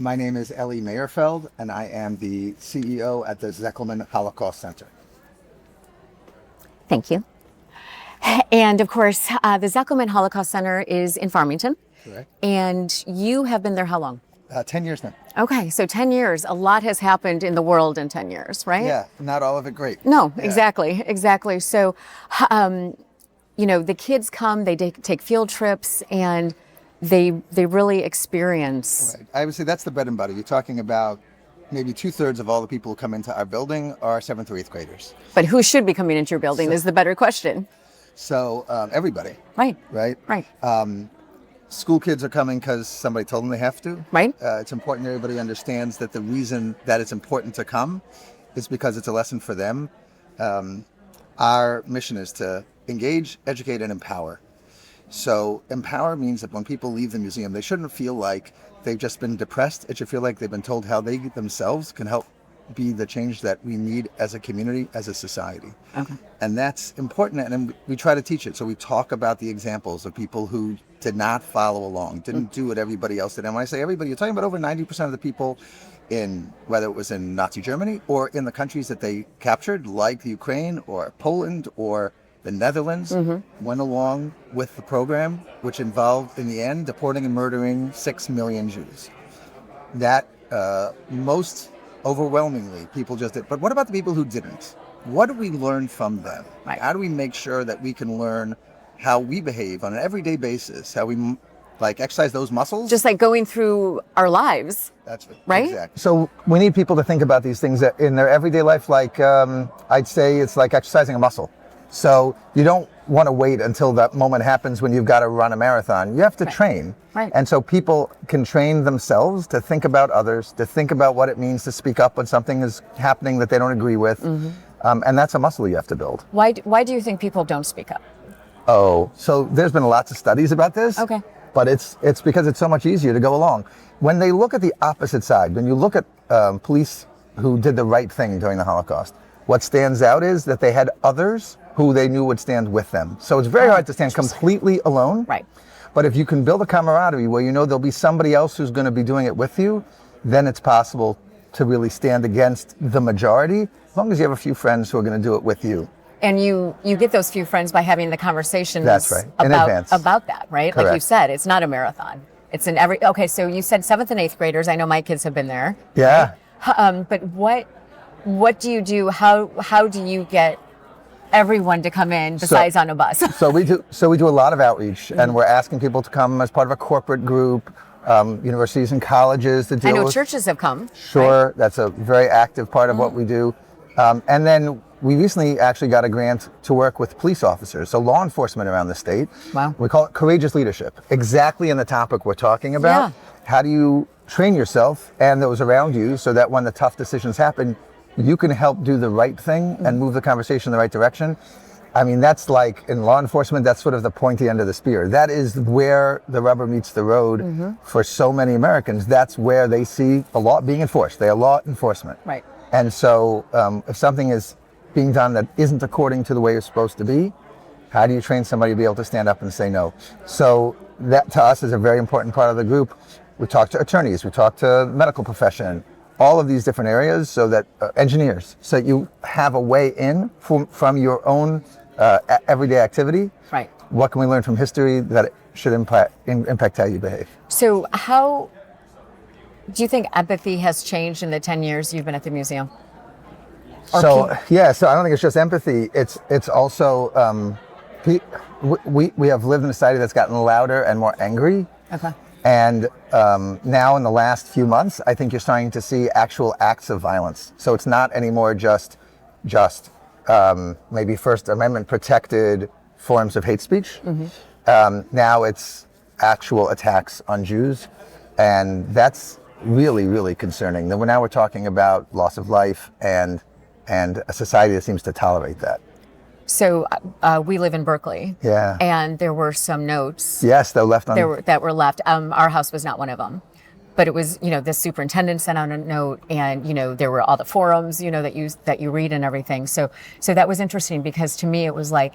My name is Eli Mayerfeld, and I am the CEO at the Zekelman Holocaust Center. Thank you. And of course, the Zekelman Holocaust Center is in Farmington. Correct. And you have been there how long? 10 years now. Okay, so 10 years. A lot has happened in the world in 10 years, right? Yeah, not all of it great. No, Yeah. exactly. So, the kids come, they take field trips, and they really experience. Right. I would say that's the bread and butter. You're talking about maybe 2/3 of all the people who come into our building are 7th or 8th graders. But who should be coming into your building is the better question. So everybody. Right. Right? Right. School kids are coming because somebody told them they have to. Right. It's important that everybody understands that the reason that it's important to come is because it's a lesson for them. Our mission is to engage, educate, and empower. So empower means that when people leave the museum, they shouldn't feel like they've just been depressed. It should feel like they've been told how they themselves can help be the change that we need as a community, as a society. Okay. And that's important, and we try to teach it. So we talk about the examples of people who did not follow along, didn't do what everybody else did. And when I say everybody, you're talking about over 90% of the people in, whether it was in Nazi Germany or in the countries that they captured, like Ukraine or Poland or the Netherlands, went along with the program, which involved, in the end, deporting and murdering 6 million Jews. That most overwhelmingly people just did. But what about the people who didn't? What do we learn from them? Right. How do we make sure that we can learn how we behave on an everyday basis, how we exercise those muscles? Just like going through our lives. That's it. Right? Exactly. So we need people to think about these things in their everyday life, I'd say it's like exercising a muscle. So you don't want to wait until that moment happens when you've got to run a marathon. You have to train. Right. And so people can train themselves to think about others, to think about what it means to speak up when something is happening that they don't agree with. And that's a muscle you have to build. Why do you think people don't speak up? Oh, so there's been lots of studies about this. Okay. But it's because it's so much easier to go along. When they look at the opposite side, when you look at police who did the right thing during the Holocaust, what stands out is that they had others who they knew would stand with them. So it's very hard to stand completely alone. Right. But if you can build a camaraderie where you know there'll be somebody else who's going to be doing it with you, then it's possible to really stand against the majority, as long as you have a few friends who are going to do it with you. And you get those few friends by having the conversations That's right. In advance. about that, right? Correct. Like you said, it's not a marathon. It's okay, so you said 7th and 8th graders. I know my kids have been there. Yeah. Right? But what do you do? How do you get everyone to come in besides on a bus? So we do a lot of outreach, and we're asking people to come as part of a corporate group, universities and colleges to deal I know with. churches have come. Sure, Right? that's a very active part of what we do. And then we recently actually got a grant to work with police officers, so law enforcement around the state. Wow. We call it courageous leadership, exactly in the topic we're talking about. Yeah. How do you train yourself and those around you so that when the tough decisions happen, you can help do the right thing and move the conversation in the right direction? I mean, that's like in law enforcement, that's sort of the pointy end of the spear. That is where the rubber meets the road for so many Americans. That's where they see the law being enforced. They are law enforcement. Right. And so if something is being done that isn't according to the way it's supposed to be, how do you train somebody to be able to stand up and say no? So that to us is a very important part of the group. We talk to attorneys, we talk to medical profession, all of these different areas, so that engineers, so that you have a way in from your own everyday activity. Right. What can we learn from history that it should impact how you behave? So how do you think empathy has changed in the 10 years you've been at the museum? So I don't think it's just empathy. It's also we have lived in a society that's gotten louder and more angry. Okay. And now in the last few months, I think you're starting to see actual acts of violence. So it's not anymore just maybe First Amendment protected forms of hate speech. Now it's actual attacks on Jews, and that's really, really concerning. Now we're talking about loss of life and a society that seems to tolerate that. So we live in Berkeley. Yeah. And there were some notes. Yes, that were left. Our house was not one of them. But it was, the superintendent sent out a note, and, there were all the forums, that you read and everything. So that was interesting, because to me it was like,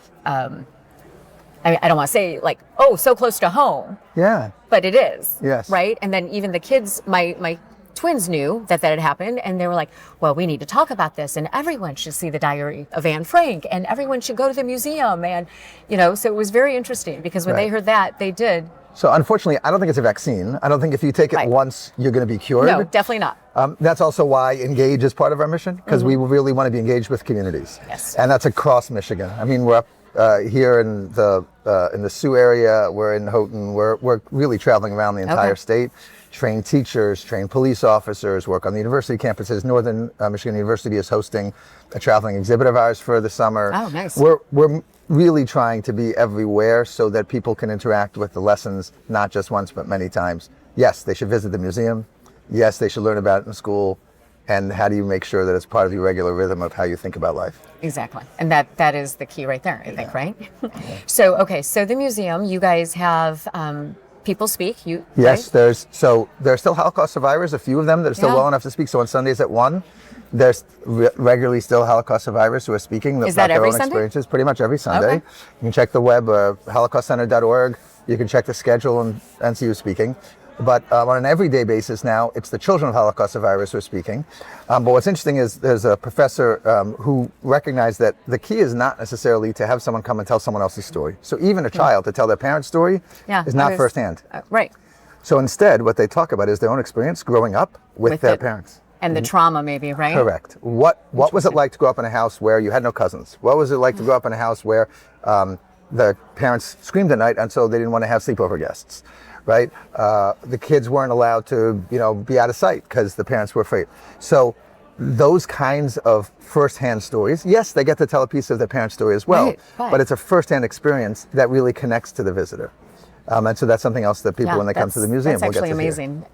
I don't want to say like, oh, so close to home. Yeah. But it is. Yes. Right? And then even the kids, my twins knew that had happened, and they were like, well, we need to talk about this, and everyone should see the Diary of Anne Frank, and everyone should go to the museum. And, so it was very interesting, because when they heard that, they did. So unfortunately, I don't think it's a vaccine. I don't think if you take it once, you're going to be cured. No, definitely not. That's also why Engage is part of our mission, because we really want to be engaged with communities. Yes. And that's across Michigan. I mean, we're up here in the Sioux area. We're in Houghton. We're really traveling around the entire state. Train teachers, train police officers, work on the university campuses. Northern Michigan University is hosting a traveling exhibit of ours for the summer. Oh, nice. We're really trying to be everywhere so that people can interact with the lessons, not just once, but many times. Yes, they should visit the museum. Yes, they should learn about it in school. And how do you make sure that it's part of your regular rhythm of how you think about life? Exactly. And that is the key right there, I think, right? So the museum, you guys have people speak. Yes, there are still Holocaust survivors, a few of them that are still well enough to speak. So on Sundays at 1, there's regularly still Holocaust survivors who are speaking about their own experiences. Pretty much every Sunday. Okay. You can check the web, holocaustcenter.org. You can check the schedule and see who's speaking. But on an everyday basis now, it's the children of Holocaust survivors who are speaking. But what's interesting is there's a professor who recognized that the key is not necessarily to have someone come and tell someone else's story. So even a child to tell their parent's story is not firsthand. Right. So instead, what they talk about is their own experience growing up with their parents. And the trauma, maybe, right? Correct. What was it like to grow up in a house where you had no cousins? What was it like to grow up in a house where the parents screamed at night and so they didn't want to have sleepover guests, right? The kids weren't allowed to, be out of sight because the parents were afraid. So those kinds of firsthand stories, yes, they get to tell a piece of their parents' story as well, but it's a firsthand experience that really connects to the visitor. And so that's something else that people, when they come to the museum, will get to That's actually amazing.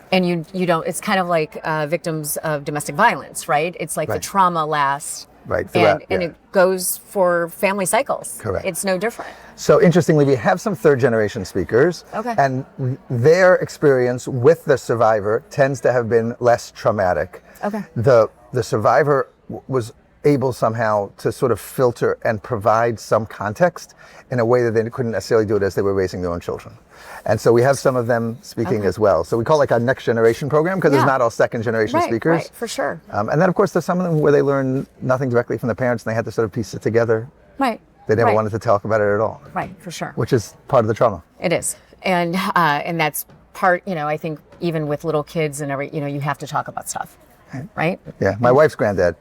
And you don't, it's kind of like victims of domestic violence, right? It's like the trauma lasts. Right. And it goes for family cycles. Correct. It's no different. So interestingly, we have some third generation speakers. Okay. And their experience with the survivor tends to have been less traumatic. Okay. The survivor was able somehow to sort of filter and provide some context in a way that they couldn't necessarily do it as they were raising their own children. And so we have some of them speaking as well. So we call it like our next generation program because it's not all second generation speakers. Right, for sure. And then of course there's some of them where they learn nothing directly from the parents and they had to sort of piece it together. Right. They never wanted to talk about it at all. Right, for sure. Which is part of the trauma. It is. And that's part, I think even with little kids and you have to talk about stuff, right? Yeah, my wife's granddad,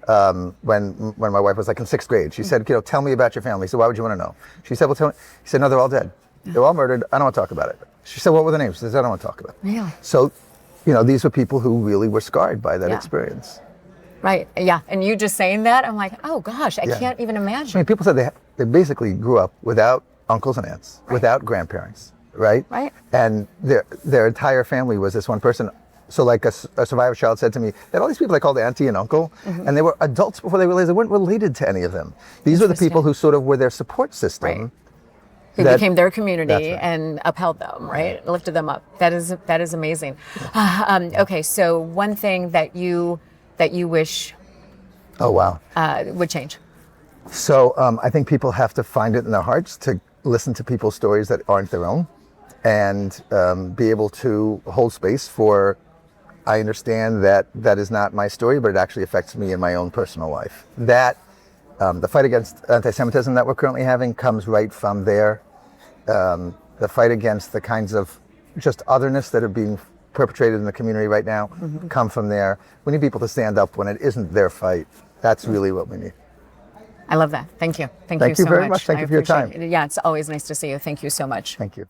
when my wife was like in 6th grade, she said, tell me about your family. So why would you want to know? She said, well, tell me. He said, no, they're all dead. They're all murdered. I don't want to talk about it. She said, what were the names? She said, I don't want to talk about it. Yeah. So, these were people who really were scarred by that experience. Right. Yeah. And you just saying that, I'm like, oh gosh, I can't even imagine. I mean, people said they basically grew up without uncles and aunts, without grandparents, right? Right. And their entire family was this one person. So like a survivor child said to me, that all these people they called auntie and uncle, and they were adults before they realized they weren't related to any of them. These were the people who sort of were their support system. Right. Who became their community and upheld them, right? Lifted them up. That is amazing. Okay, so one thing that you wish would change. So I think people have to find it in their hearts to listen to people's stories that aren't their own and be able to hold space for, I understand that is not my story, but it actually affects me in my own personal life. That the fight against anti-Semitism that we're currently having comes right from there. The fight against the kinds of just otherness that are being perpetrated in the community right now come from there. We need people to stand up when it isn't their fight. That's really what we need. I love that. Thank you. Thank you so much. Thank you very much. Thank you for your time. Yeah, it's always nice to see you. Thank you so much. Thank you.